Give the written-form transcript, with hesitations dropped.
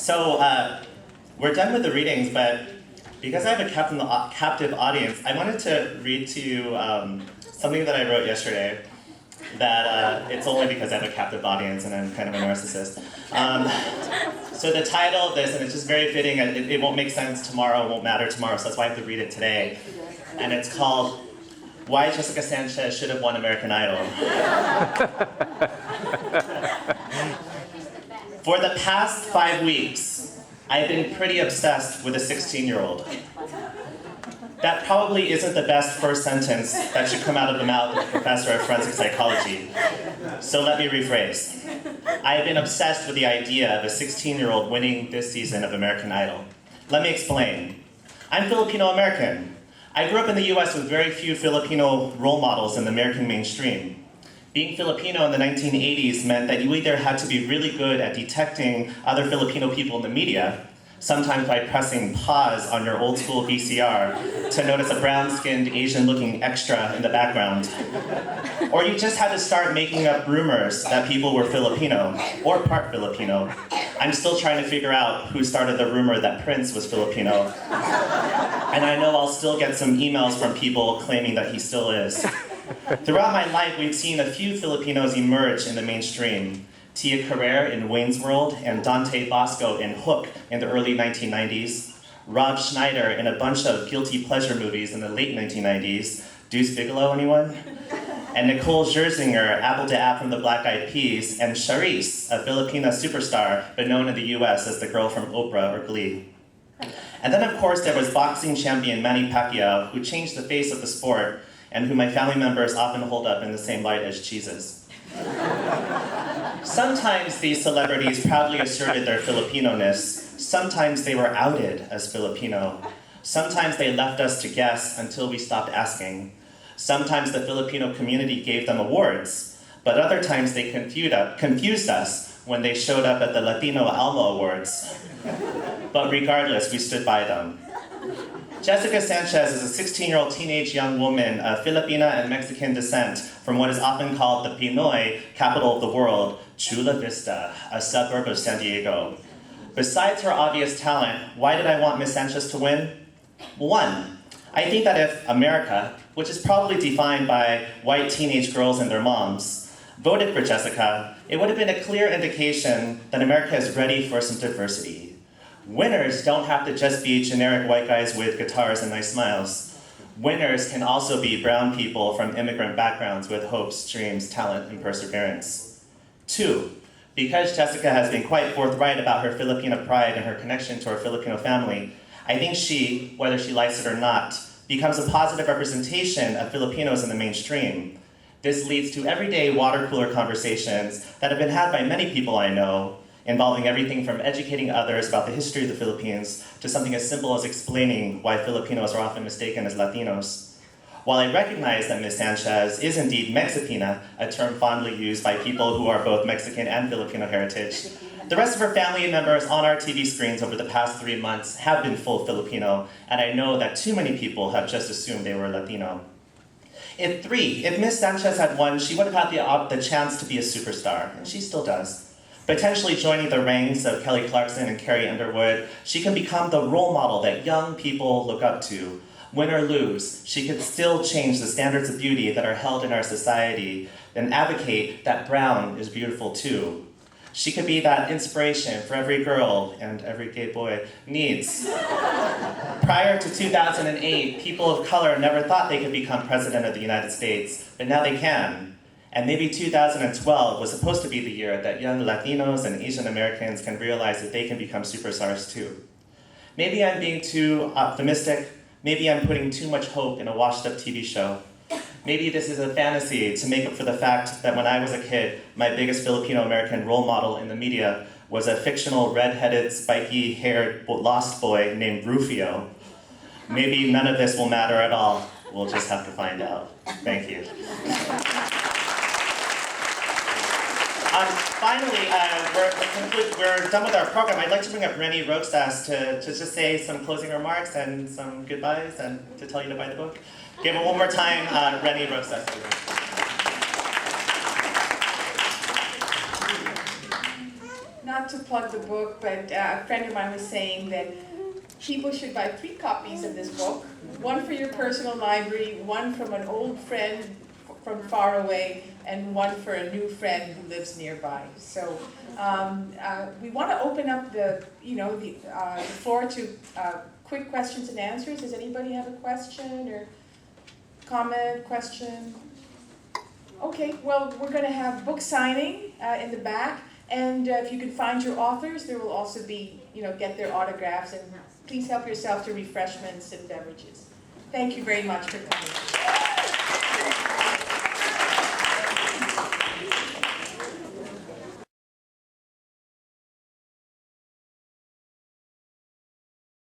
So we're done with the readings, but because I have a captive audience, I wanted to read to you something that I wrote yesterday. That it's only because I have a captive audience and I'm kind of a narcissist. So the title of this, and it's just very fitting, it won't make sense tomorrow, it won't matter tomorrow, so that's why I have to read it today. And it's called, Why Jessica Sanchez Should Have Won American Idol. For the past 5 weeks, I've been pretty obsessed with a 16-year-old. That probably isn't the best first sentence that should come out of the mouth of a professor of forensic psychology. So let me rephrase. I have been obsessed with the idea of a 16-year-old winning this season of American Idol. Let me explain. I'm Filipino-American. I grew up in the US with very few Filipino role models in the American mainstream. Being Filipino in the 1980s meant that you either had to be really good at detecting other Filipino people in the media, sometimes by pressing pause on your old school VCR to notice a brown-skinned, Asian-looking extra in the background. Or you just had to start making up rumors that people were Filipino, or part Filipino. I'm still trying to figure out who started the rumor that Prince was Filipino. And I know I'll still get some emails from people claiming that he still is. Throughout my life, we've seen a few Filipinos emerge in the mainstream. Tia Carrere in Wayne's World, and Dante Bosco in Hook in the early 1990s, Rob Schneider in a bunch of guilty pleasure movies in the late 1990s, Deuce Bigelow, anyone? And Nicole Scherzinger, Apple to App from the Black Eyed Peas, and Charisse, a Filipina superstar, but known in the US as the girl from Oprah or Glee. And then of course there was boxing champion Manny Pacquiao, who changed the face of the sport, and who my family members often hold up in the same light as cheeses. Sometimes these celebrities proudly asserted their Filipino-ness. Sometimes they were outed as Filipino. Sometimes they left us to guess until we stopped asking. Sometimes the Filipino community gave them awards, but other times they confused us when they showed up at the Latino Alma Awards. But regardless, we stood by them. Jessica Sanchez is a 16-year-old teenage young woman of Filipina and Mexican descent from what is often called the Pinoy capital of the world, Chula Vista, a suburb of San Diego. Besides her obvious talent, why did I want Miss Sanchez to win? One, I think that if America, which is probably defined by white teenage girls and their moms, voted for Jessica, it would have been a clear indication that America is ready for some diversity. Winners don't have to just be generic white guys with guitars and nice smiles. Winners can also be brown people from immigrant backgrounds with hopes, dreams, talent, and perseverance. Two, because Jessica has been quite forthright about her Filipino pride and her connection to her Filipino family, I think she, whether she likes it or not, becomes a positive representation of Filipinos in the mainstream. This leads to everyday water cooler conversations that have been had by many people I know, involving everything from educating others about the history of the Philippines to something as simple as explaining why Filipinos are often mistaken as Latinos. While I recognize that Ms. Sanchez is indeed Mexipina, a term fondly used by people who are both Mexican and Filipino heritage, the rest of her family members on our TV screens over the past 3 months have been full Filipino, and I know that too many people have just assumed they were Latino. If Ms. Sanchez had won, she would have had the chance to be a superstar, and she still does. Potentially joining the ranks of Kelly Clarkson and Carrie Underwood, she can become the role model that young people look up to. Win or lose, she could still change the standards of beauty that are held in our society and advocate that brown is beautiful too. She could be that inspiration for every girl and every gay boy needs. Prior to 2008, people of color never thought they could become president of the United States, but now they can. And maybe 2012 was supposed to be the year that young Latinos and Asian Americans can realize that they can become superstars too. Maybe I'm being too optimistic. Maybe I'm putting too much hope in a washed-up TV show. Maybe this is a fantasy to make up for the fact that when I was a kid, my biggest Filipino-American role model in the media was a fictional red-headed, spiky-haired lost boy named Rufio. Maybe none of this will matter at all. We'll just have to find out. Thank you. Finally, we're done with our program. I'd like to bring up Reni Roxas to just say some closing remarks and some goodbyes and to tell you to buy the book. Give it one more time, Reni Roxas. Not to to plug the book, but a friend of mine was saying that people should buy 3 copies of this book. One for your personal library, one from an old friend from far away, and one for a new friend who lives nearby. So we want to open up the floor to quick questions and answers. Does anybody have a question or comment, question? Okay, well, we're going to have book signing in the back, and if you can find your authors, there will also be, get their autographs, and please help yourself to refreshments and beverages. Thank you very much for coming.